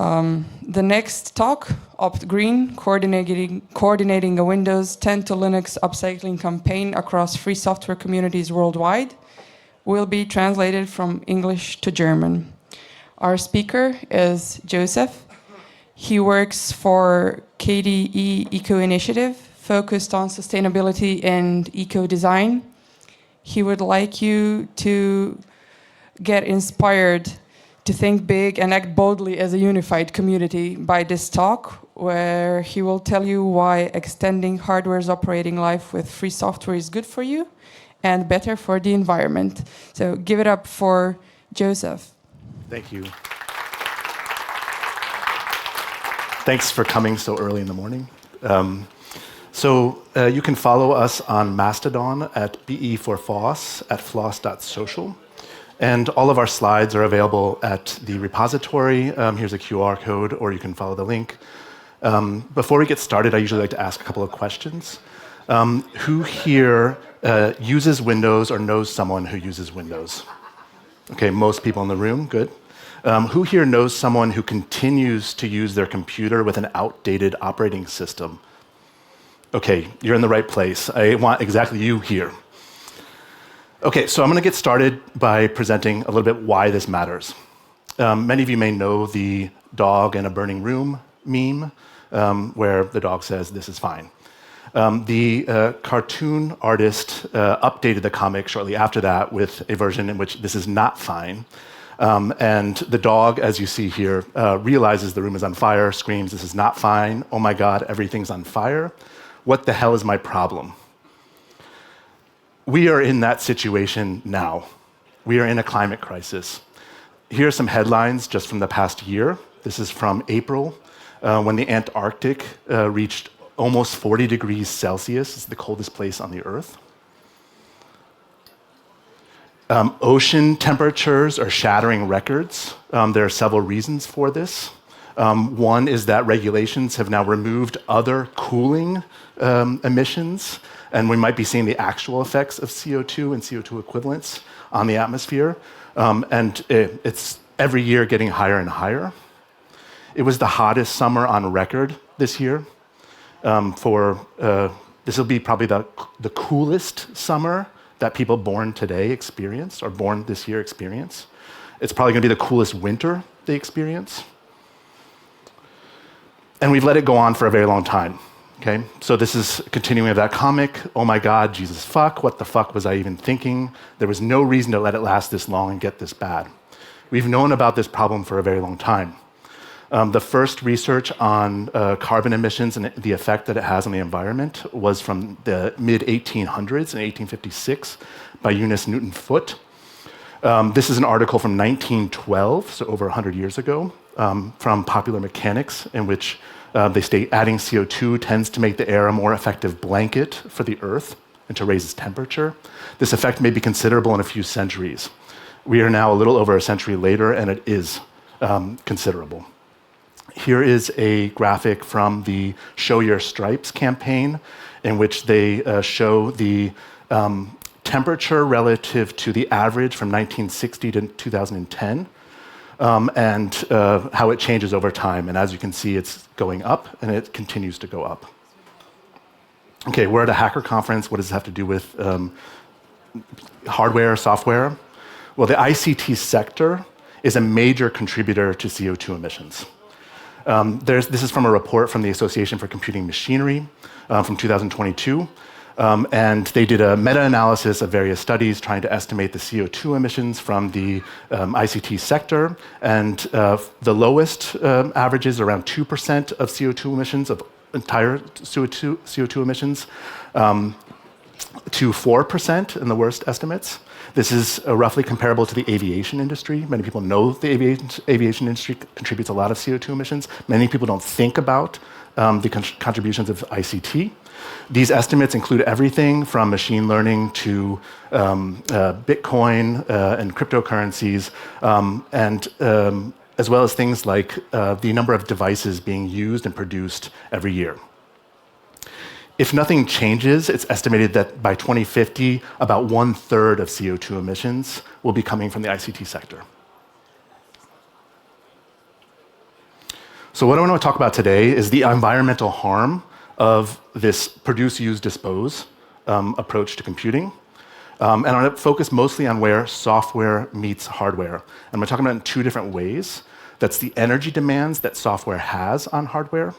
The next talk, Opt Green, coordinating a Windows 10 to Linux upcycling campaign across free software communities worldwide, will be translated from English to German. Our speaker is Joseph. He works for KDE Eco Initiative, focused on sustainability and eco-design. He would like you to get inspired to think big and act boldly as a unified community by this talk, where he will tell you why extending hardware's operating life with free software is good for you and better for the environment. So give it up for Joseph. Thank you. Thanks for coming so early in the morning. You can follow us on Mastodon at be4foss at floss.social. And all of our slides are available at the repository. Here's a QR code, or you can follow the link. Before we get started, I usually like to ask a couple of questions. Who here uses Windows or knows someone who uses Windows? Okay, most people in the room, good. Who here knows someone who continues to use their computer with an outdated operating system? Okay, you're in the right place. I want exactly you here. Okay, so I'm going to get started by presenting a little bit why this matters. Many of you may know the dog in a burning room meme, where the dog says, "This is fine." The cartoon artist updated the comic shortly after that with a version in which this is not fine. And the dog, as you see here, realizes the room is on fire, screams, "This is not fine. Oh my God, everything's on fire. What the hell is my problem?" We are in that situation now. We are in a climate crisis. Here are some headlines just from the past year. This is from April, when the Antarctic reached almost 40 degrees Celsius. It's the coldest place on the Earth. Ocean temperatures are shattering records. There are several reasons for this. One is that regulations have now removed other cooling emissions, and we might be seeing the actual effects of CO2 and CO2 equivalents on the atmosphere. It's every year getting higher and higher. It was the hottest summer on record this year. This will be probably the coolest summer that people born today experience, or born this year experience. It's probably going to be the coolest winter they experience. And we've let it go on for a very long time. Okay, so this is continuing of that comic. Oh my God, Jesus fuck, what the fuck was I even thinking? There was no reason to let it last this long and get this bad. We've known about this problem for a very long time. The first research on carbon emissions and the effect that it has on the environment was from the mid-1800s in 1856 by Eunice Newton Foote. This is an article from 1912, so over 100 years ago, from Popular Mechanics, in which they state adding CO2 tends to make the air a more effective blanket for the Earth and to raise its temperature. This effect may be considerable in a few centuries. We are now a little over a century later, and it is considerable. Here is a graphic from the Show Your Stripes campaign, in which they show the temperature relative to the average from 1960 to 2010. And how it changes over time. And as you can see, it's going up, and it continues to go up. Okay, we're at a hacker conference. What does this have to do with hardware, software? Well, the ICT sector is a major contributor to CO2 emissions. This is from a report from the Association for Computing Machinery from 2022. And they did a meta-analysis of various studies trying to estimate the CO2 emissions from the ICT sector. And the lowest averages around 2% of CO2 emissions, of entire CO2 emissions, to 4% in the worst estimates. This is roughly comparable to the aviation industry. Many people know the aviation industry contributes a lot of CO2 emissions. Many people don't think about the contributions of ICT. These estimates include everything from machine learning to Bitcoin and cryptocurrencies, and as well as things like the number of devices being used and produced every year. If nothing changes, it's estimated that by 2050, about 1/3 of CO2 emissions will be coming from the ICT sector. So what I want to talk about today is the environmental harm of this produce, use, dispose approach to computing. And I'm going to focus mostly on where software meets hardware. And I'm going to talk about it in two different ways. That's the energy demands that software has on hardware,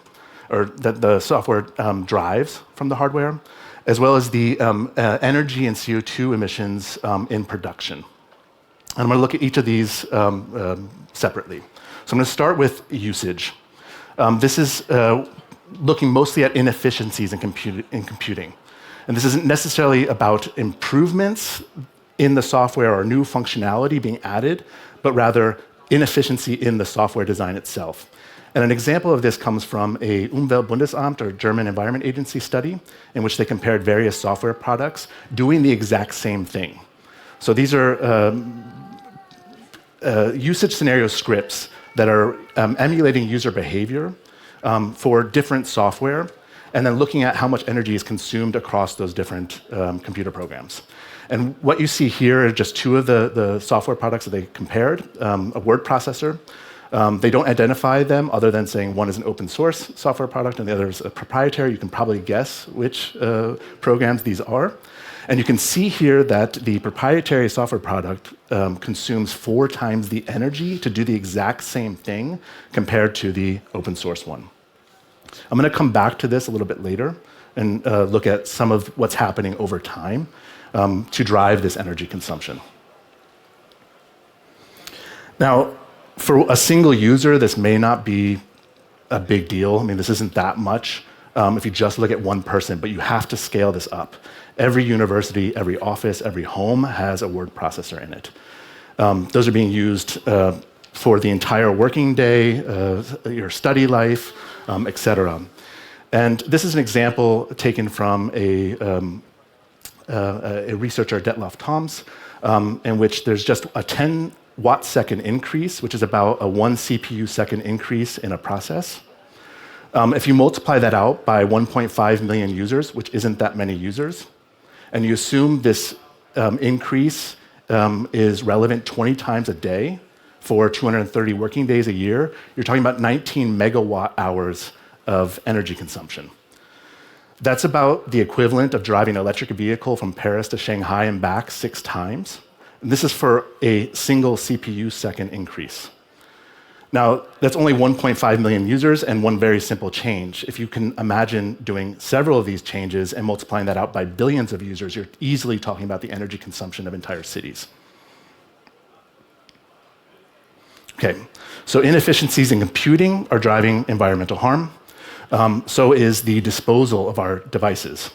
or that the software drives from the hardware, as well as the energy and CO2 emissions in production. And I'm going to look at each of these separately. So I'm going to start with usage. This is looking mostly at inefficiencies in computing. And this isn't necessarily about improvements in the software or new functionality being added, but rather inefficiency in the software design itself. And an example of this comes from a Umweltbundesamt, or German Environment Agency study, in which they compared various software products doing the exact same thing. So these are usage scenario scripts that are emulating user behavior for different software, and then looking at how much energy is consumed across those different computer programs. And what you see here are just two of the software products that they compared. A word processor. They don't identify them other than saying one is an open source software product and the other is a proprietary. You can probably guess which programs these are. And you can see here that the proprietary software product consumes 4 times the energy to do the exact same thing compared to the open source one. I'm going to come back to this a little bit later and look at some of what's happening over time to drive this energy consumption. Now, for a single user, this may not be a big deal. I mean, this isn't that much if you just look at one person, but you have to scale this up. Every university, every office, every home has a word processor in it. Those are being used for the entire working day, your study life, etc. And this is an example taken from a researcher, Detlev Toms, in which there's just a 10 watt second increase, which is about a 1 CPU second increase in a process. If you multiply that out by 1.5 million users, which isn't that many users, and you assume this increase is relevant 20 times a day for 230 working days a year, you're talking about 19 megawatt hours of energy consumption. That's about the equivalent of driving an electric vehicle from Paris to Shanghai and back 6 times. And this is for a single CPU second increase. Now, that's only 1.5 million users and one very simple change. If you can imagine doing several of these changes and multiplying that out by billions of users, you're easily talking about the energy consumption of entire cities. Okay, so inefficiencies in computing are driving environmental harm. So is the disposal of our devices.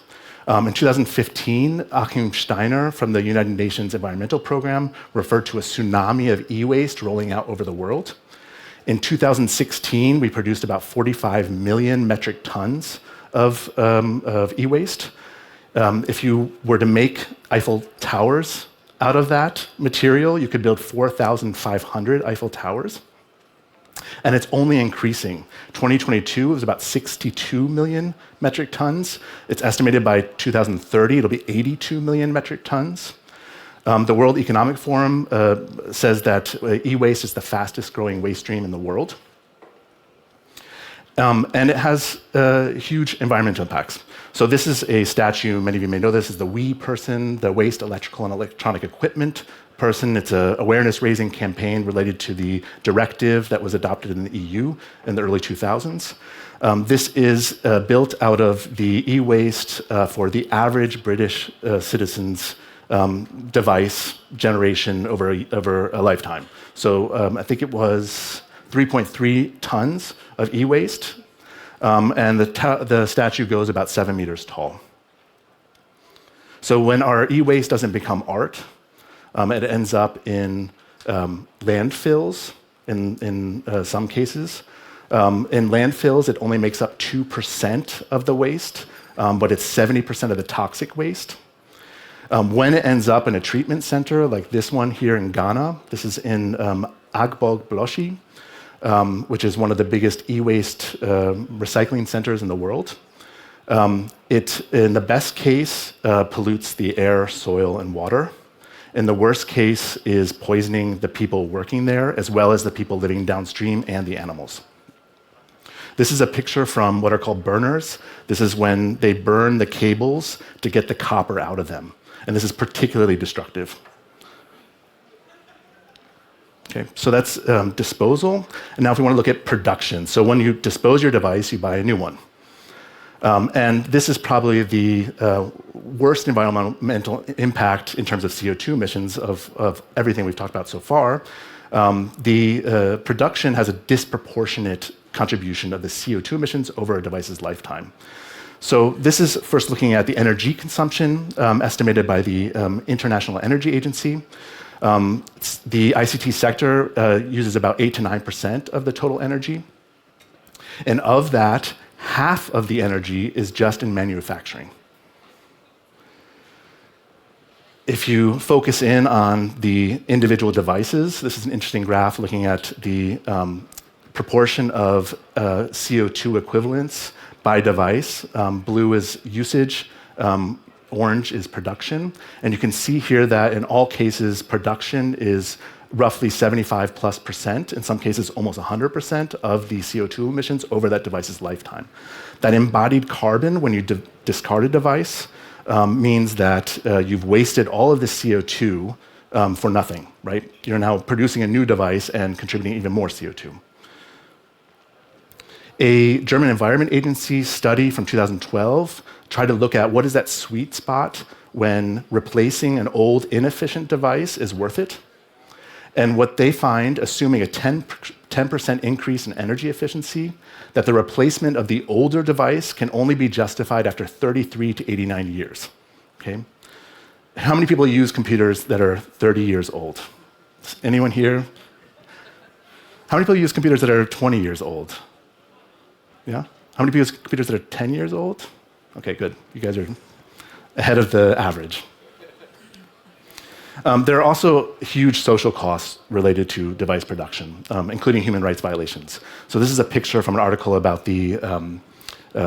In 2015, Achim Steiner from the United Nations Environmental Program referred to a tsunami of e-waste rolling out over the world. In 2016, we produced about 45 million metric tons of e-waste. If you were to make Eiffel Towers out of that material, you could build 4,500 Eiffel Towers. And it's only increasing. 2022 was about 62 million metric tons. It's estimated by 2030 it'll be 82 million metric tons. The World Economic Forum says that e-waste is the fastest growing waste stream in the world. And it has huge environmental impacts. So this is a statue, many of you may know this, is the WE person, the Waste Electrical and Electronic Equipment person. It's an awareness-raising campaign related to the directive that was adopted in the EU in the early 2000s. This is built out of the e-waste for the average British citizen's device generation over a lifetime. So I think it was 3.3 tons of e-waste, and the statue goes about 7 meters tall. So when our e-waste doesn't become art, it ends up in landfills in some cases. In landfills, it only makes up 2% of the waste, but it's 70% of the toxic waste. When it ends up in a treatment center, like this one here in Ghana, this is in Agbog Bloshi, which is one of the biggest e-waste recycling centers in the world. It, in the best case, pollutes the air, soil, and water. In the worst case, is poisoning the people working there, as well as the people living downstream and the animals. This is a picture from what are called burners. This is when they burn the cables to get the copper out of them. And this is particularly destructive. Okay, so that's disposal. And now if we want to look at production. So when you dispose your device, you buy a new one. And this is probably the worst environmental impact in terms of CO2 emissions of everything we've talked about so far. The production has a disproportionate contribution of the CO2 emissions over a device's lifetime. So this is first looking at the energy consumption estimated by the International Energy Agency. The ICT sector uses about 8 to 9% of the total energy. And of that, half of the energy is just in manufacturing. If you focus in on the individual devices, this is an interesting graph looking at the proportion of CO2 equivalents by device. Blue is usage, orange is production. And you can see here that in all cases, production is roughly 75+%, in some cases almost 100% of the CO2 emissions over that device's lifetime. That embodied carbon, when you discard a device, means that you've wasted all of the CO2 for nothing, right? You're now producing a new device and contributing even more CO2. A German Environment Agency study from 2012 tried to look at what is that sweet spot when replacing an old, inefficient device is worth it. And what they find, assuming a 10% increase in energy efficiency, that the replacement of the older device can only be justified after 33 to 89 years. Okay? How many people use computers that are 30 years old? Anyone here? How many people use computers that are 20 years old? Yeah? How many people use computers that are 10 years old? Okay, good. You guys are ahead of the average. There are also huge social costs related to device production, including human rights violations. So this is a picture from an article about the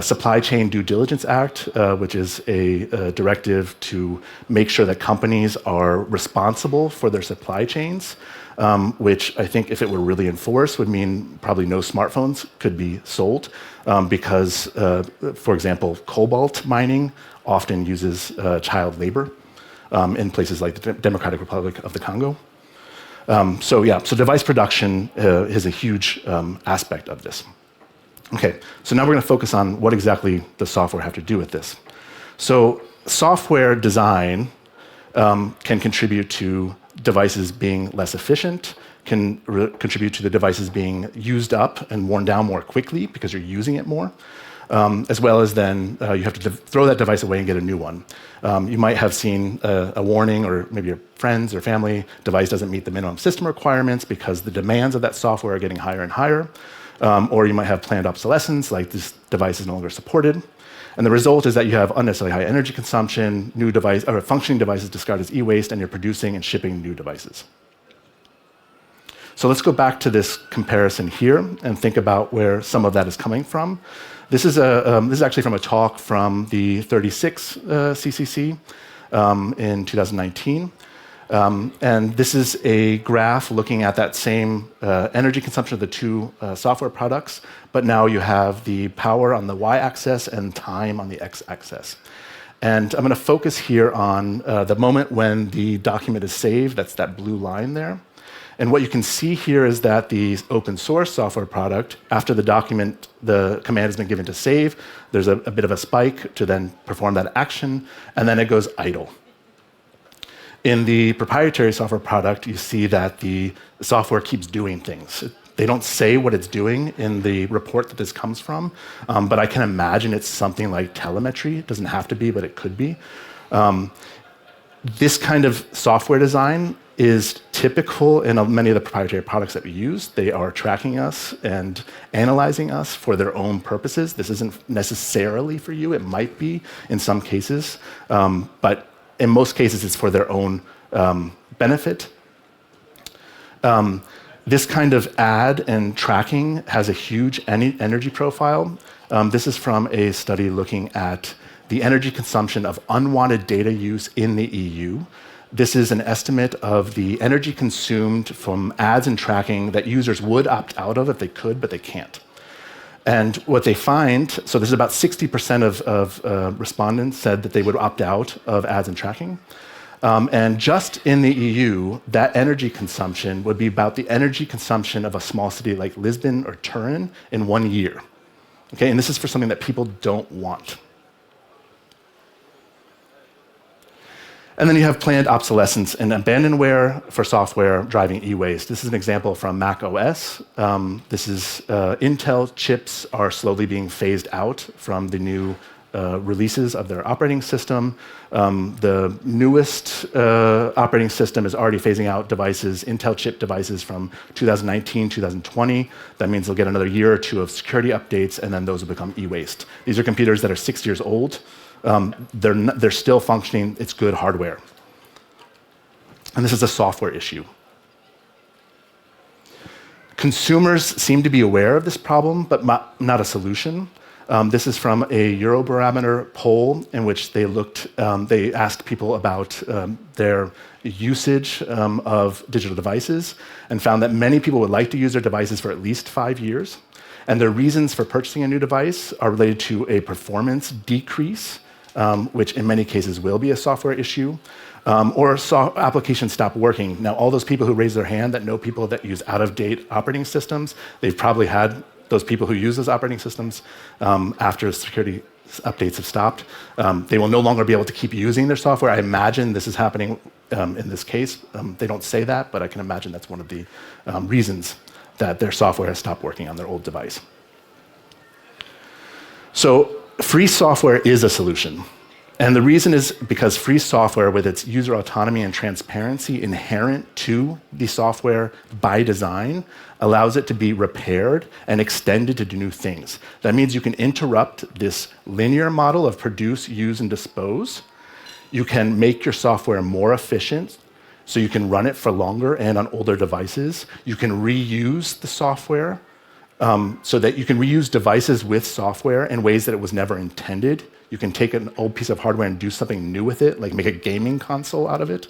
Supply Chain Due Diligence Act, which is a directive to make sure that companies are responsible for their supply chains, which I think if it were really enforced would mean probably no smartphones could be sold because, for example, cobalt mining often uses child labor. In places like the Democratic Republic of the Congo. So device production is a huge aspect of this. Okay, so now we're going to focus on what exactly does software have to do with this. So software design can contribute to devices being less efficient, can contribute to the devices being used up and worn down more quickly because you're using it more. As well as then you have to throw that device away and get a new one. You might have seen a warning, or maybe your friends or family device doesn't meet the minimum system requirements because the demands of that software are getting higher and higher. Or you might have planned obsolescence, like this device is no longer supported. And the result is that you have unnecessarily high energy consumption, new device, or functioning devices discarded as e-waste, and you're producing and shipping new devices. So let's go back to this comparison here and think about where some of that is coming from. This is actually from a talk from the 36 CCC in 2019. And this is a graph looking at that same energy consumption of the two software products, but now you have the power on the y-axis and time on the x-axis. And I'm going to focus here on the moment when the document is saved. That's that blue line there. And what you can see here is that the open source software product, after the document, the command has been given to save, there's a bit of a spike to then perform that action, and then it goes idle. In the proprietary software product, you see that the software keeps doing things. They don't say what it's doing in the report that this comes from, but I can imagine it's something like telemetry. It doesn't have to be, but it could be. This kind of software design is typical in many of the proprietary products that we use. They are tracking us and analyzing us for their own purposes. This isn't necessarily for you. It might be in some cases, but in most cases, it's for their own benefit. This kind of ad and tracking has a huge energy profile. This is from a study looking at the energy consumption of unwanted data use in the EU. This is an estimate of the energy consumed from ads and tracking that users would opt out of if they could, but they can't. And what they find, so there's about 60% of respondents said that they would opt out of ads and tracking. And just in the EU, that energy consumption would be about the energy consumption of a small city like Lisbon or Turin in 1 year. Okay, and this is for something that people don't want. And then you have planned obsolescence and abandonware for software driving e-waste. This is an example from Mac OS. This is Intel chips are slowly being phased out from the new releases of their operating system. The newest operating system is already phasing out devices, Intel chip devices from 2019, 2020. That means they'll get another year or two of security updates, and then those will become e-waste. These are computers that are 6 years old. They're still functioning. It's good hardware. And this is a software issue. Consumers seem to be aware of this problem, but not a solution. This is from a Eurobarometer poll in which they asked people about their usage of digital devices and found that many people would like to use their devices for at least 5 years. And their reasons for purchasing a new device are related to a performance decrease, which in many cases will be a software issue, or applications stop working. Now, all those people who raise their hand that know people that use out-of-date operating systems, they've probably had those people who use those operating systems after security updates have stopped. They will no longer be able to keep using their software. I imagine this is happening in this case. They don't say that, but I can imagine that's one of the reasons that their software has stopped working on their old device. So free software is a solution. And the reason is because free software, with its user autonomy and transparency inherent to the software by design, allows it to be repaired and extended to do new things. That means you can interrupt this linear model of produce, use, and dispose. You can make your software more efficient, so you can run it for longer and on older devices. You can reuse the software, so that you can reuse devices with software in ways that it was never intended. You can take an old piece of hardware and do something new with it, like make a gaming console out of it.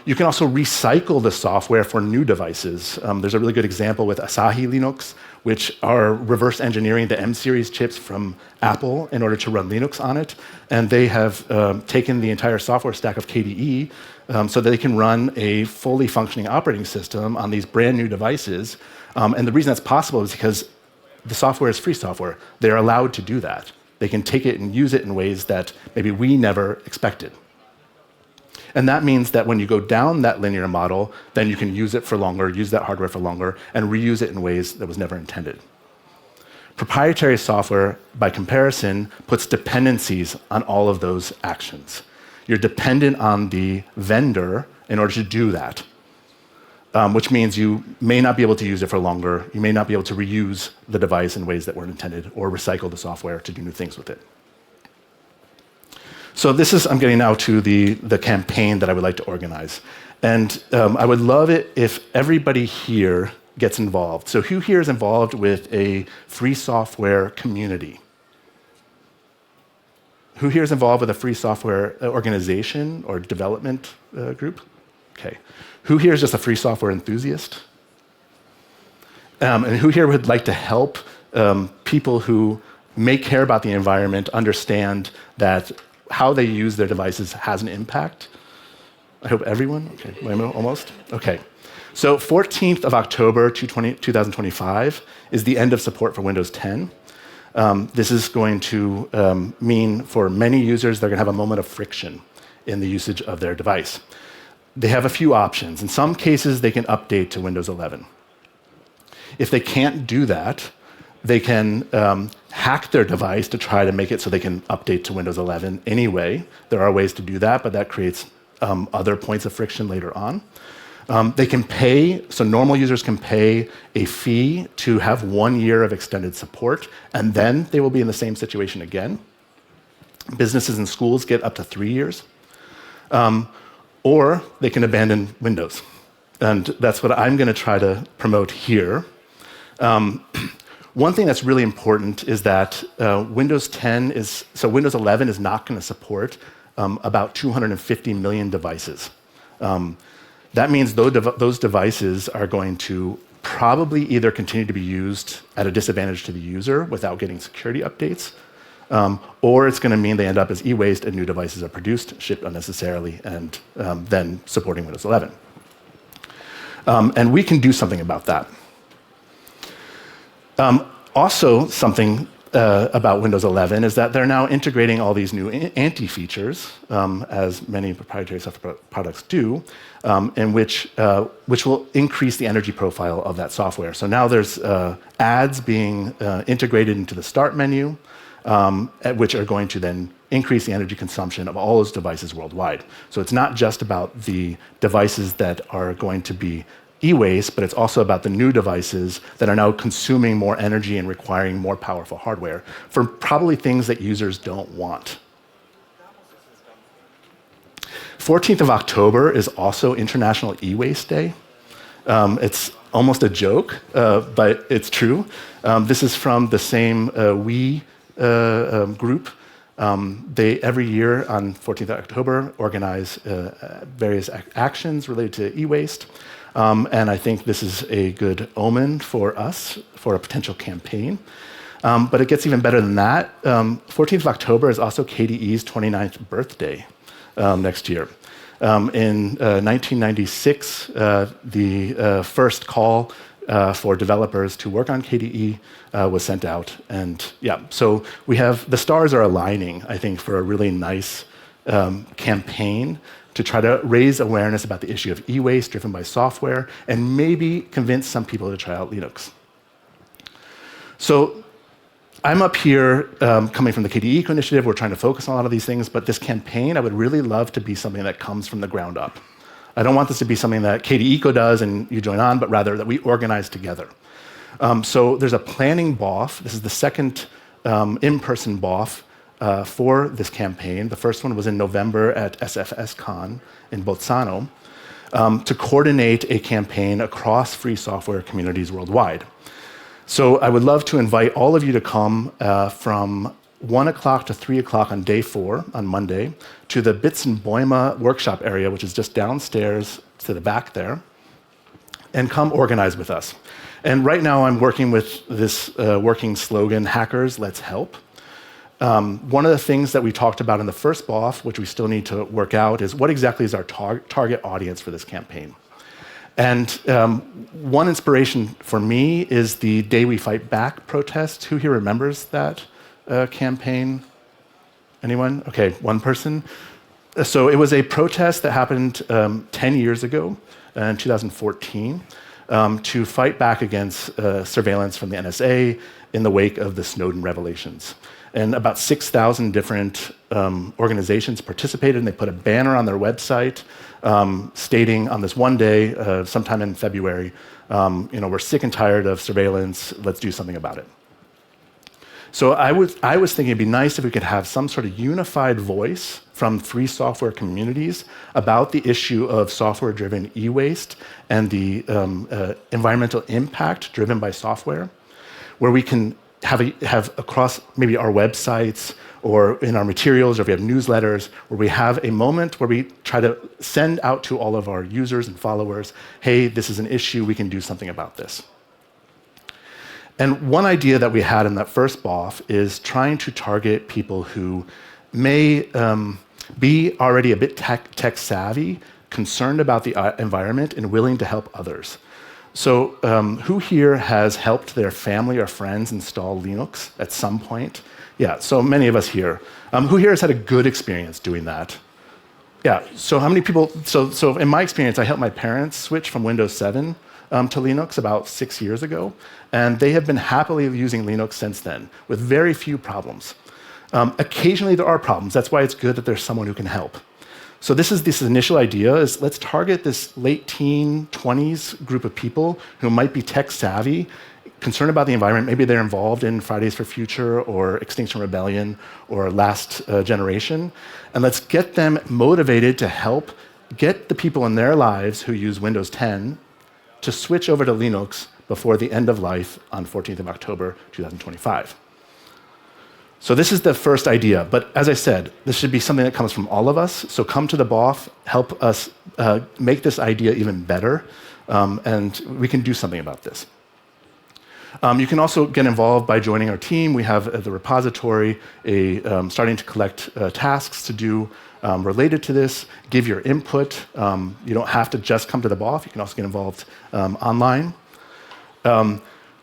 You can also recycle the software for new devices. There's a really good example with Asahi Linux, which are reverse engineering the M-series chips from Apple in order to run Linux on it. And they have taken the entire software stack of KDE so that they can run a fully functioning operating system on these brand new devices. And the reason that's possible is because the software is free software. They're allowed to do that. They can take it and use it in ways that maybe we never expected. And that means that when you go down that linear model, then you can use it for longer, use that hardware for longer, and reuse it in ways that was never intended. Proprietary software, by comparison, puts dependencies on all of those actions. You're dependent on the vendor in order to do that, which means you may not be able to use it for longer. You may not be able to reuse the device in ways that weren't intended, or recycle the software to do new things with it. So I'm getting now to the campaign that I would like to organize. And I would love it if everybody here gets involved. So who here is involved with a free software community? Who here is involved with a free software organization or development group? Okay. Who here is just a free software enthusiast? And who here would like to help people who may care about the environment understand that how they use their devices has an impact? I hope everyone? Okay, almost? Okay. So 14th of October 2025 is the end of support for Windows 10. This is going to mean for many users they're going to have a moment of friction in the usage of their device. They have a few options. In some cases, they can update to Windows 11. If they can't do that, they can hack their device to try to make it so they can update to Windows 11 anyway. There are ways to do that, but that creates other points of friction later on. They can pay, so normal users can pay a fee to have 1 year of extended support, and then they will be in the same situation again. Businesses and schools get up to 3 years. Or they can abandon Windows. And that's what I'm going to try to promote here. One thing that's really important is that Windows 11 is not going to support about 250 million devices. That means those devices are going to probably either continue to be used at a disadvantage to the user without getting security updates, or it's going to mean they end up as e-waste and new devices are produced, shipped unnecessarily, and then supporting Windows 11. And we can do something about that. Also, something about Windows 11 is that they're now integrating all these new anti-features, as many proprietary software products do, in which will increase the energy profile of that software. So now there's ads being integrated into the start menu, which are going to then increase the energy consumption of all those devices worldwide. So it's not just about the devices that are going to be e-waste, but it's also about the new devices that are now consuming more energy and requiring more powerful hardware for probably things that users don't want. 14th of October is also International E-Waste Day. It's almost a joke, but it's true. This is from the same We group. They, every year on 14th of October, organize various actions related to e-waste. And I think this is a good omen for us for a potential campaign. But it gets even better than that. 14th of October is also KDE's 29th birthday next year. In 1996, the first call for developers to work on KDE was sent out. And yeah, so we have, the stars are aligning, I think, for a really nice campaign to try to raise awareness about the issue of e-waste driven by software and maybe convince some people to try out Linux. So I'm up here coming from the KDE Eco Initiative. We're trying to focus on a lot of these things, but this campaign, I would really love to be something that comes from the ground up. I don't want this to be something that KDE Eco does and you join on, but rather that we organize together. So there's a planning BOF. This is the second in-person BOF for this campaign. The first one was in November at SFSCon in Bolzano to coordinate a campaign across free software communities worldwide. So I would love to invite all of you to come from 1 o'clock to 3 o'clock on day 4, on Monday, to the Bits and Boima workshop area, which is just downstairs to the back there, and come organize with us. And right now I'm working with this working slogan, Hackers, Let's Help. One of the things that we talked about in the first BOF, which we still need to work out, is what exactly is our target audience for this campaign? And one inspiration for me is the Day We Fight Back protest. Who here remembers that campaign? Anyone? Okay, one person. So it was a protest that happened 10 years ago, in 2014, to fight back against surveillance from the NSA in the wake of the Snowden revelations. And about 6,000 different organizations participated, and they put a banner on their website stating on this one day, sometime in February, we're sick and tired of surveillance, let's do something about it. So I was thinking it'd be nice if we could have some sort of unified voice from free software communities about the issue of software-driven e-waste and the environmental impact driven by software, where we can have across maybe our websites or in our materials, or if we have newsletters, where we have a moment where we try to send out to all of our users and followers, hey, this is an issue, we can do something about this. And one idea that we had in that first BOF is trying to target people who may be already a bit tech savvy, concerned about the environment, and willing to help others. So who here has helped their family or friends install Linux at some point? Yeah, so many of us here. Who here has had a good experience doing that? Yeah, so how many people, so in my experience, I helped my parents switch from Windows 7 to Linux about 6 years ago, and they have been happily using Linux since then, with very few problems. Occasionally there are problems, that's why it's good that there's someone who can help. So this initial idea is let's target this late teen, 20s group of people who might be tech savvy, concerned about the environment. Maybe they're involved in Fridays for Future or Extinction Rebellion or Last Generation. And let's get them motivated to help get the people in their lives who use Windows 10 to switch over to Linux before the end of life on 14th of October, 2025. So this is the first idea, but as I said, this should be something that comes from all of us, so come to the BOF, help us make this idea even better. and we can do something about this. You can also get involved by joining our team. We have at the repository starting to collect tasks to do related to this. Give your input. You don't have to just come to the BOF. You can also get involved online.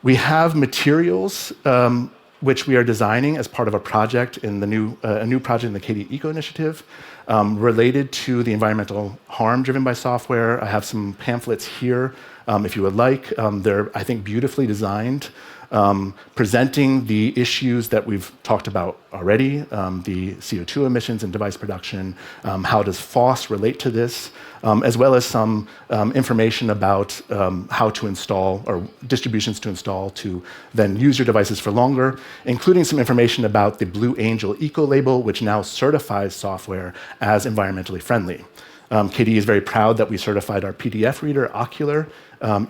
We have materials which we are designing as part of a project in a new project in the KDE Eco Initiative related to the environmental harm driven by software. I have some pamphlets here if you would like. They're, I think, beautifully designed, presenting the issues that we've talked about already, the CO2 emissions and device production, how does FOSS relate to this, as well as some information about how to install, or distributions to install to then use your devices for longer, including some information about the Blue Angel Eco Label, which now certifies software as environmentally friendly. KDE is very proud that we certified our PDF reader, Ocular,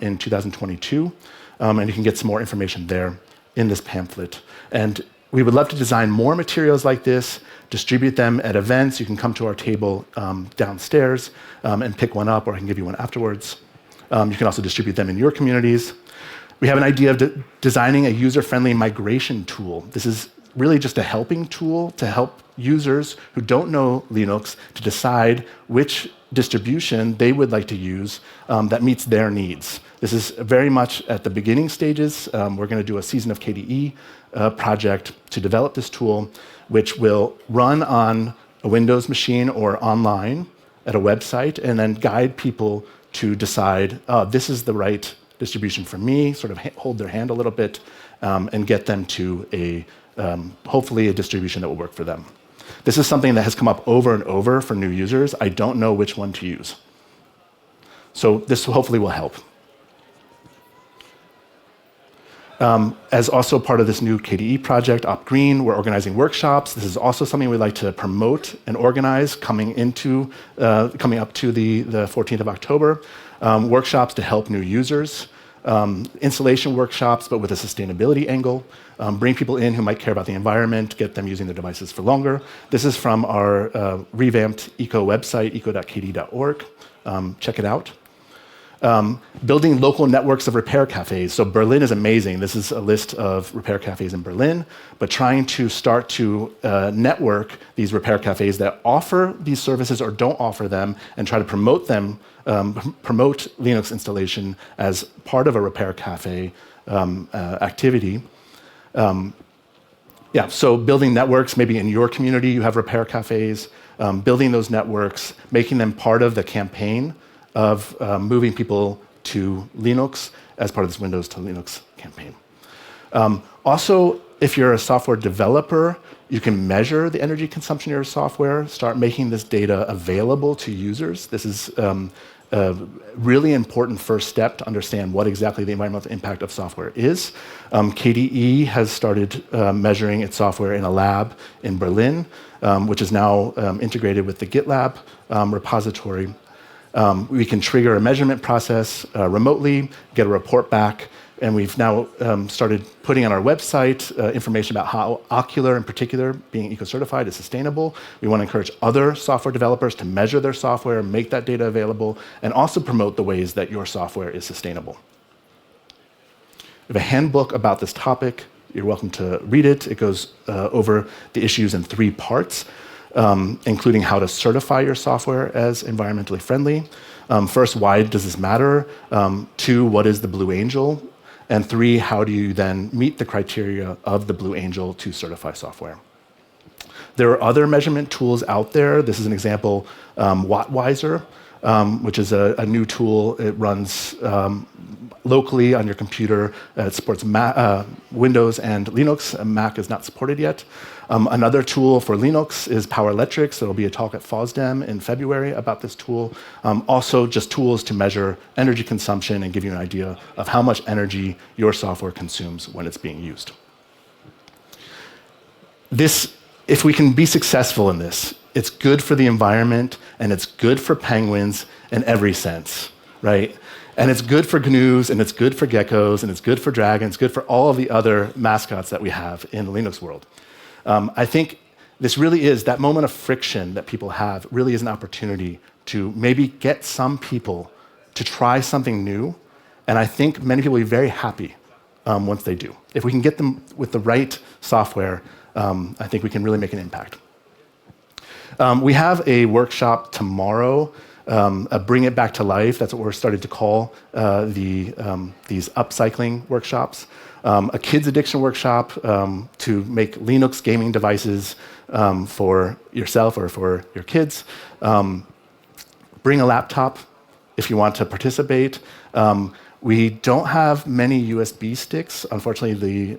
in 2022, and you can get some more information there in this pamphlet. And we would love to design more materials like this, distribute them at events. You can come to our table downstairs and pick one up, or I can give you one afterwards. You can also distribute them in your communities. We have an idea of designing a user-friendly migration tool. This is really just a helping tool to help users who don't know Linux to decide which distribution they would like to use that meets their needs. This is very much at the beginning stages. We're going to do a Season of KDE project to develop this tool, which will run on a Windows machine or online at a website, and then guide people to decide, this is the right distribution for me, sort of hold their hand a little bit, and get them to hopefully a distribution that will work for them. This is something that has come up over and over for new users. I don't know which one to use. So this hopefully will help. As also part of this new KDE project, OpGreen, we're organizing workshops. This is also something we'd like to promote and organize coming up to the 14th of October. Workshops to help new users. Installation workshops, but with a sustainability angle. Bring people in who might care about the environment, get them using their devices for longer. This is from our revamped eco website, eco.kd.org. Check it out. Building local networks of repair cafes. So Berlin is amazing. This is a list of repair cafes in Berlin, but trying to start to network these repair cafes that offer these services or don't offer them, and try to promote them, promote Linux installation as part of a repair cafe activity. So building networks, maybe in your community you have repair cafes, building those networks, making them part of the campaign of moving people to Linux as part of this Windows to Linux campaign. Also, if you're a software developer, you can measure the energy consumption of your software, start making this data available to users. This is a really important first step to understand what exactly the environmental impact of software is. KDE has started measuring its software in a lab in Berlin, which is now integrated with the GitLab repository. We can trigger a measurement process remotely, get a report back, and we've now started putting on our website information about how Ocular, in particular, being eco-certified, is sustainable. We want to encourage other software developers to measure their software, make that data available, and also promote the ways that your software is sustainable. We have a handbook about this topic. You're welcome to read it. It goes over the issues in 3 parts. Including how to certify your software as environmentally friendly. First, why does this matter? 2, what is the Blue Angel? And 3, how do you then meet the criteria of the Blue Angel to certify software? There are other measurement tools out there. This is an example, Wattwiser, which is a new tool. It runs locally on your computer. It supports Windows and Linux. Mac is not supported yet. Another tool for Linux is Powerletrix. There will be a talk at FOSDEM in February about this tool. Also, just tools to measure energy consumption and give you an idea of how much energy your software consumes when it's being used. If we can be successful in this, it's good for the environment, and it's good for penguins in every sense, right? And it's good for GNUs, and it's good for geckos, and it's good for dragons, good for all of the other mascots that we have in the Linux world. I think this really is, that moment of friction that people have really is an opportunity to maybe get some people to try something new, and I think many people will be very happy once they do. If we can get them with the right software, I think we can really make an impact. We have a workshop tomorrow, Bring It Back to Life. That's what we're starting to call these upcycling workshops. A kids addiction workshop to make Linux gaming devices for yourself or for your kids. Bring a laptop if you want to participate. We don't have many USB sticks. Unfortunately, the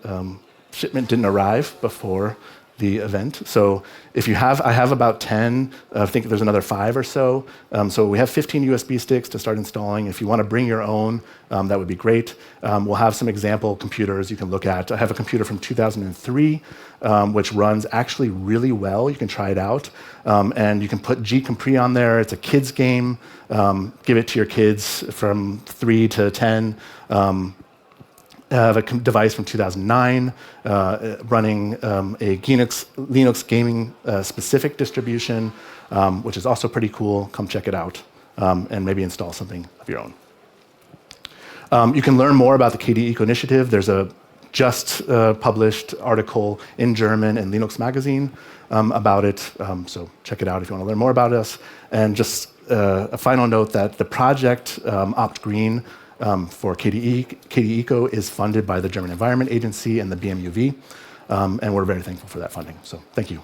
shipment didn't arrive before the event. So if you have, I have about 10. I think there's another 5 or so. So we have 15 USB sticks to start installing. If you want to bring your own, that would be great. We'll have some example computers you can look at. I have a computer from 2003, which runs actually really well. You can try it out. And you can put gcompris on there. It's a kids game. Give it to your kids from 3 to 10. I have a device from 2009 running a Linux gaming specific distribution, which is also pretty cool. Come check it out and maybe install something of your own. You can learn more about the KDE Eco Initiative. There's a just published article in German in Linux Magazine about it. So check it out if you want to learn more about us. And just a final note that the project Opt Green for KDE Eco is funded by the German Environment Agency and the BMUV, and we're very thankful for that funding. So thank you.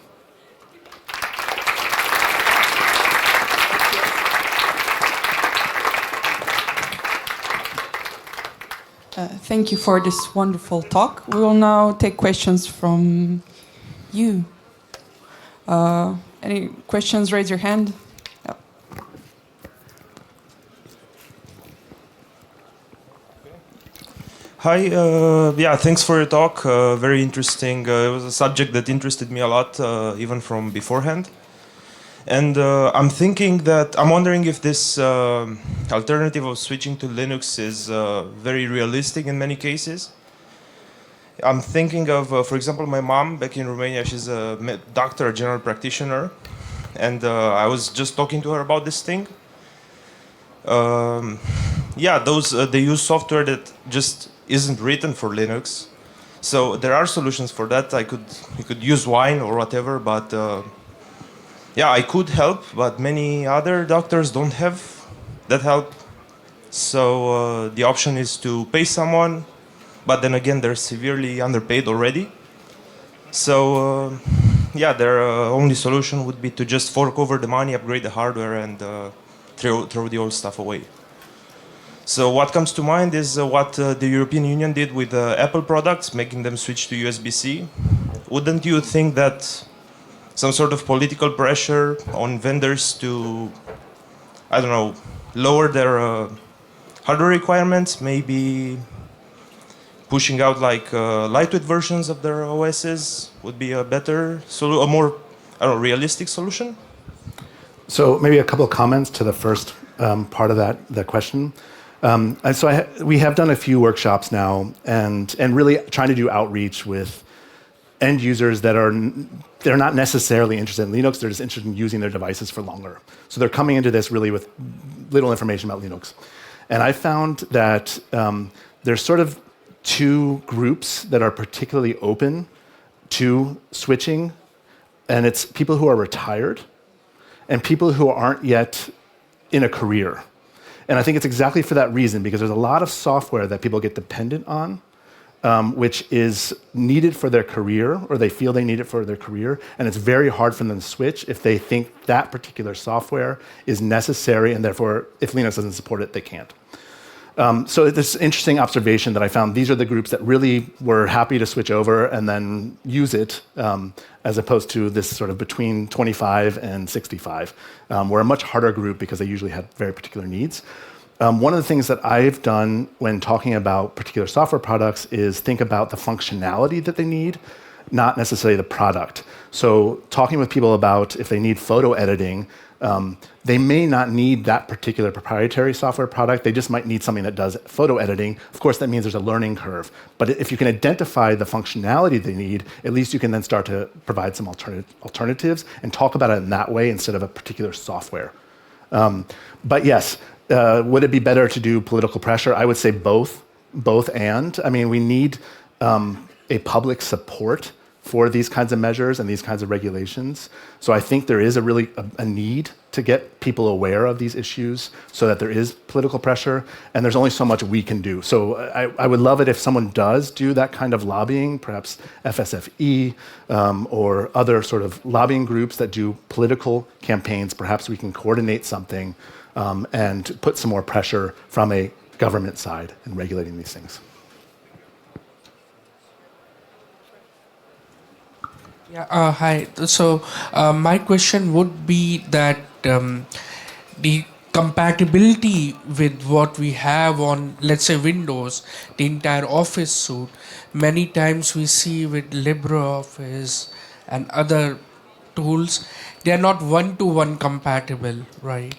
Thank you for this wonderful talk. We will now take questions from you. Any questions? Raise your hand. Yeah. Hi, yeah, thanks for your talk. Very interesting. It was a subject that interested me a lot, even from beforehand. And I'm wondering if this alternative of switching to Linux is very realistic in many cases. I'm thinking of, for example, my mom back in Romania. She's a doctor, a general practitioner, and I was just talking to her about this thing. Yeah, they use software that just isn't written for Linux. So there are solutions for that. You could use Wine or whatever, but yeah, I could help, but many other doctors don't have that help. So the option is to pay someone, but then again, they're severely underpaid already. So yeah, their only solution would be to just fork over the money, upgrade the hardware, and throw the old stuff away. So what comes to mind is what the European Union did with Apple products, making them switch to USB-C. Wouldn't you think that some sort of political pressure on vendors to, I don't know, lower their hardware requirements, maybe pushing out like lightweight versions of their OSs would be a better, a more, I don't know, realistic solution? So maybe a couple of comments to the first part of that question. And so we have done a few workshops now, and really trying to do outreach with end users that they're not necessarily interested in Linux. They're just interested in using their devices for longer. So they're coming into this really with little information about Linux. And I found that there's sort of two groups that are particularly open to switching, and it's people who are retired and people who aren't yet in a career. And I think it's exactly for that reason, because there's a lot of software that people get dependent on, which is needed for their career, or they feel they need it for their career, and it's very hard for them to switch if they think that particular software is necessary, and therefore, if Linux doesn't support it, they can't. So this interesting observation that I found, these are the groups that really were happy to switch over and then use it, as opposed to this sort of between 25 and 65. We're a much harder group because they usually had very particular needs. One of the things that I've done when talking about particular software products is think about the functionality that they need, not necessarily the product. So talking with people about if they need photo editing, they may not need that particular proprietary software product. They just might need something that does photo editing. Of course, that means there's a learning curve. But if you can identify the functionality they need, at least you can then start to provide some alternatives and talk about it in that way instead of a particular software. But yes, Would it be better to do political pressure? I would say both and. I mean, we need a public support for these kinds of measures and these kinds of regulations. So I think there is a need to get people aware of these issues so that there is political pressure, and there's only so much we can do. So I would love it if someone does do that kind of lobbying, perhaps FSFE or other sort of lobbying groups that do political campaigns. Perhaps we can coordinate something and put some more pressure from a government side in regulating these things. Yeah, hi. So my question would be that the compatibility with what we have on, let's say, Windows, the entire Office suite, many times we see with LibreOffice and other tools, they are not one-to-one compatible, right?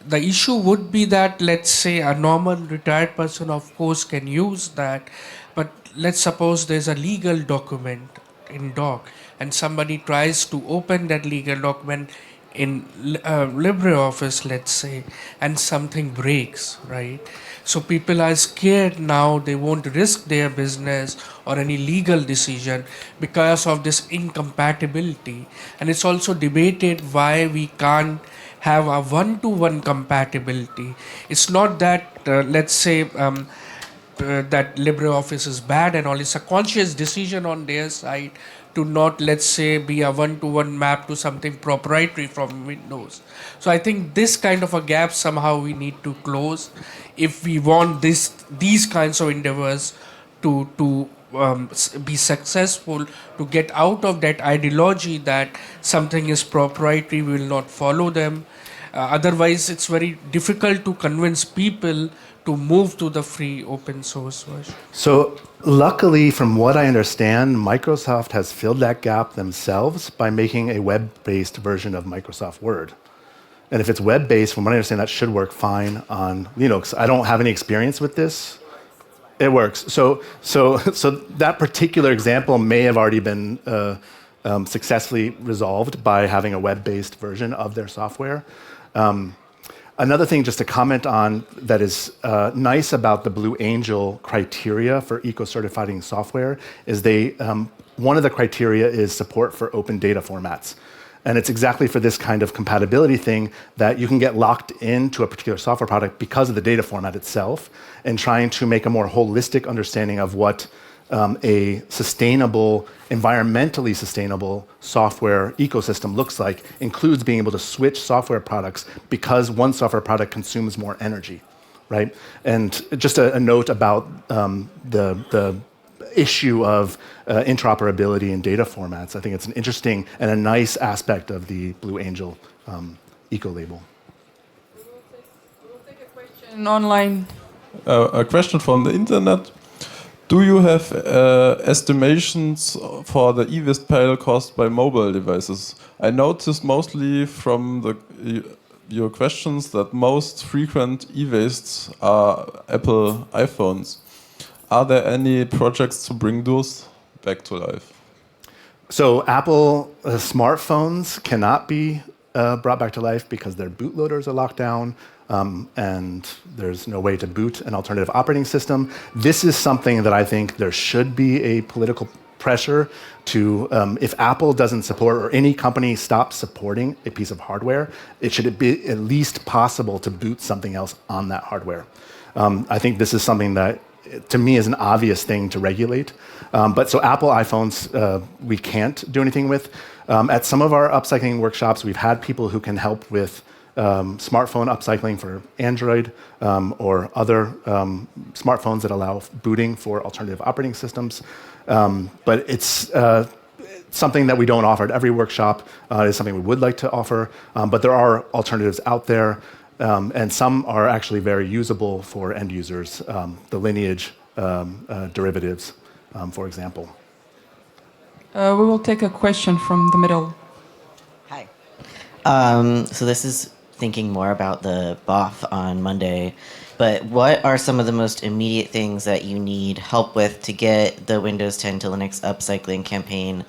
The issue would be that, let's say, a normal retired person, of course, can use that, but let's suppose there's a legal document in doc and somebody tries to open that legal document in LibreOffice, let's say, and something breaks, right? So people are scared now, they won't risk their business or any legal decision because of this incompatibility. And it's also debated why we can't have a one-to-one compatibility. It's not that, let's say, that LibreOffice is bad and all. It's a conscious decision on their side to not, let's say, be a one-to-one map to something proprietary from Windows. So I think this kind of a gap somehow we need to close if we want these kinds of endeavors to be successful, to get out of that ideology that something is proprietary, we will not follow them. Otherwise, it's very difficult to convince people to move to the free open source version. So luckily, from what I understand, Microsoft has filled that gap themselves by making a web-based version of Microsoft Word. And if it's web-based, from what I understand, that should work fine on Linux. I don't have any experience with this. It works. So that particular example may have already been successfully resolved by having a web-based version of their software. Another thing just to comment on that is nice about the Blue Angel criteria for eco-certifying software is one of the criteria is support for open data formats. And it's exactly for this kind of compatibility thing that you can get locked into a particular software product because of the data format itself, and trying to make a more holistic understanding of what a sustainable, environmentally sustainable software ecosystem looks like includes being able to switch software products because one software product consumes more energy, right? And just a note about the issue of interoperability in data formats. I think it's an interesting and a nice aspect of the Blue Angel eco-label. We will take a question online. A question from the internet. Do you have estimations for the e-waste pile cost by mobile devices? I noticed mostly from your questions that most frequent e-wastes are Apple iPhones. Are there any projects to bring those back to life? So Apple smartphones cannot be brought back to life because their bootloaders are locked down. And there's no way to boot an alternative operating system. This is something that I think there should be a political pressure to, if Apple doesn't support or any company stops supporting a piece of hardware, it should be at least possible to boot something else on that hardware. I think this is something that, to me, is an obvious thing to regulate. But so Apple iPhones, we can't do anything with. At some of our upcycling workshops, we've had people who can help with smartphone upcycling for Android or other smartphones that allow booting for alternative operating systems. But it's something that we don't offer at every workshop. It's something we would like to offer. But there are alternatives out there. And some are actually very usable for end users, the lineage derivatives, for example. We will take a question from the middle. Hi. So this is thinking more about the BOF on Monday, but what are some of the most immediate things that you need help with to get the Windows 10 to Linux upcycling campaign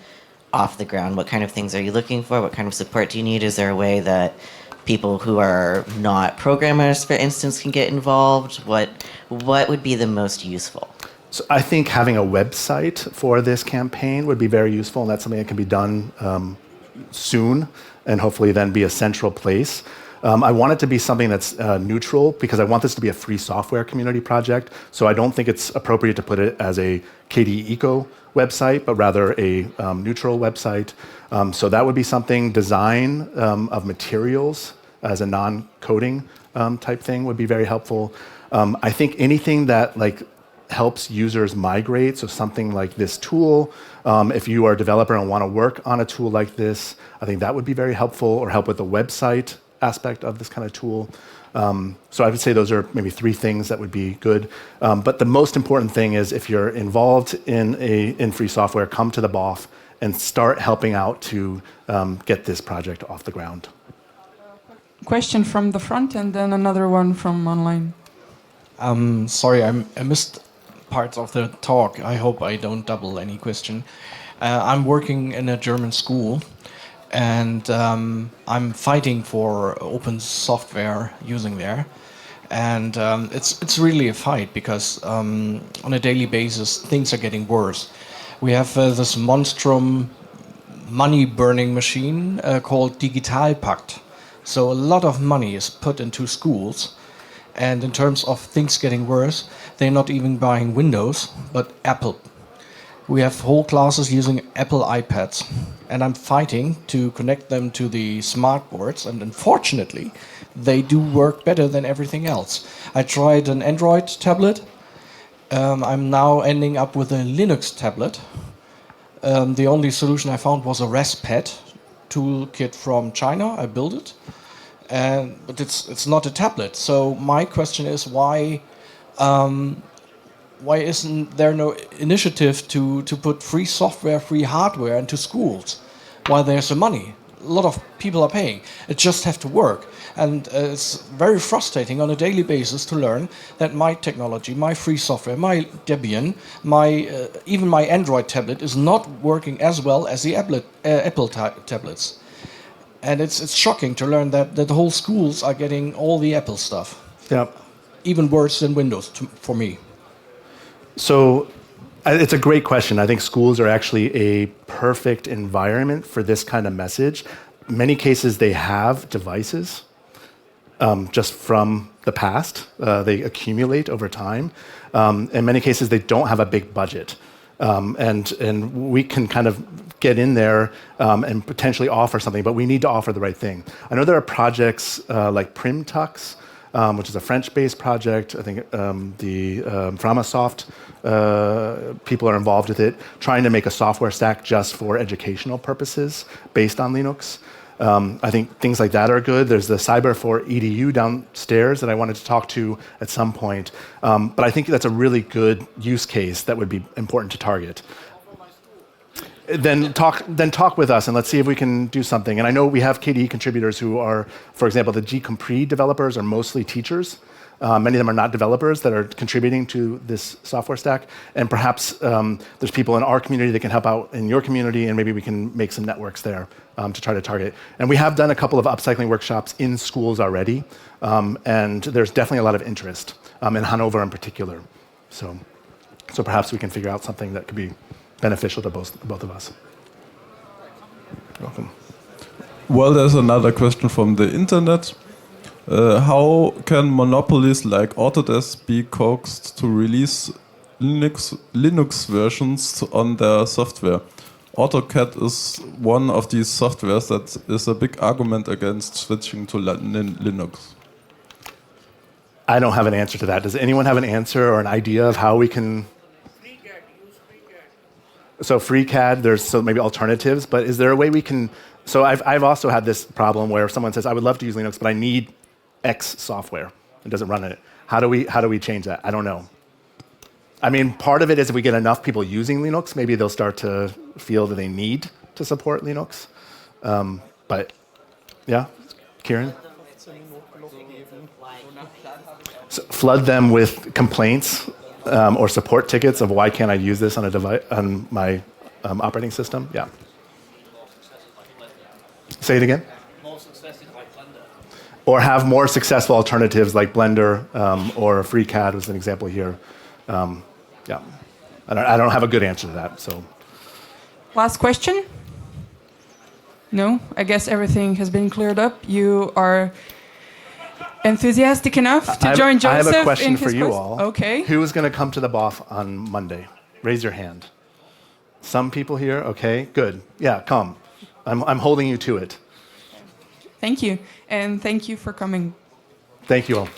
off the ground? What kind of things are you looking for? What kind of support do you need? Is there a way that people who are not programmers, for instance, can get involved? What would be the most useful? So I think having a website for this campaign would be very useful, and that's something that can be done soon, and hopefully then be a central place. I want it to be something that's neutral, because I want this to be a free software community project. So I don't think it's appropriate to put it as a KDE Eco website, but rather a neutral website. So that would be something. Design of materials as a non-coding type thing would be very helpful. I think anything that helps users migrate, so something like this tool, if you are a developer and want to work on a tool like this, I think that would be very helpful, or help with the website aspect of this kind of tool. So I would say those are maybe 3 things that would be good. But the most important thing is, if you're involved in free software, come to the BOF and start helping out to get this project off the ground. Question from the front, and then another one from online. Sorry, I missed parts of the talk. I hope I don't double any question. I'm working in a German school, and I'm fighting for open software using there. And it's really a fight, because on a daily basis things are getting worse. We have this monstrum money burning machine called Digitalpakt. So a lot of money is put into schools, and in terms of things getting worse, they're not even buying Windows, but Apple. We have whole classes using Apple iPads, and I'm fighting to connect them to the smart boards, and unfortunately, they do work better than everything else. I tried an Android tablet. I'm now ending up with a Linux tablet. The only solution I found was a Raspad toolkit from China. I built it, but it's not a tablet. So my question is, why isn't there no initiative to put free software, free hardware into schools? While there's the money, a lot of people are paying. It just have to work, and it's very frustrating on a daily basis to learn that my technology, my free software, my Debian, even my Android tablet is not working as well as the Apple tablets. And it's shocking to learn that the whole schools are getting all the Apple stuff. Yeah. Even worse than Windows for me. So it's a great question. I think schools are actually a perfect environment for this kind of message. In many cases, they have devices just from the past. They accumulate over time. In many cases, they don't have a big budget. And we can kind of get in there and potentially offer something, but we need to offer the right thing. I know there are projects like Primtux, which is a French-based project. I think the Framasoft people are involved with it, trying to make a software stack just for educational purposes based on Linux. I think things like that are good. There's the Cyber for EDU downstairs that I wanted to talk to at some point. But I think that's a really good use case that would be important to target. Then talk with us, and let's see if we can do something. And I know we have KDE contributors who are, for example, the gcompree developers are mostly teachers. Many of them are not developers that are contributing to this software stack. And perhaps there's people in our community that can help out in your community, and maybe we can make some networks there to try to target. And we have done a couple of upcycling workshops in schools already, and there's definitely a lot of interest in Hanover in particular. So perhaps we can figure out something that could be beneficial to both of us. You're welcome. Well, there's another question from the internet. How can monopolies like Autodesk be coaxed to release Linux versions on their software? AutoCAD is one of these softwares that is a big argument against switching to Linux. I don't have an answer to that. Does anyone have an answer or an idea of how we can... So FreeCAD, there's maybe alternatives, but is there a way we can... So I've also had this problem where someone says, I would love to use Linux, but I need X software. It doesn't run it. How do we change that? I don't know. I mean, part of it is if we get enough people using Linux, maybe they'll start to feel that they need to support Linux. But yeah, Kieran? So flood them with complaints or support tickets of why can't I use this on a device on my operating system? Yeah. Say it again. More success in Highlander. or have more successful alternatives like Blender or FreeCAD was an example here. Yeah, I don't have a good answer to that. So, Last question? No, I guess everything has been cleared up. You are enthusiastic enough to join Joseph. I have a question in for his you quest? all. Okay. Who is going to come to the BOF on Monday? Raise your hand. Some people here. Okay, good. Yeah, come. I'm holding you to it. Thank you, and thank you for coming. Thank you all.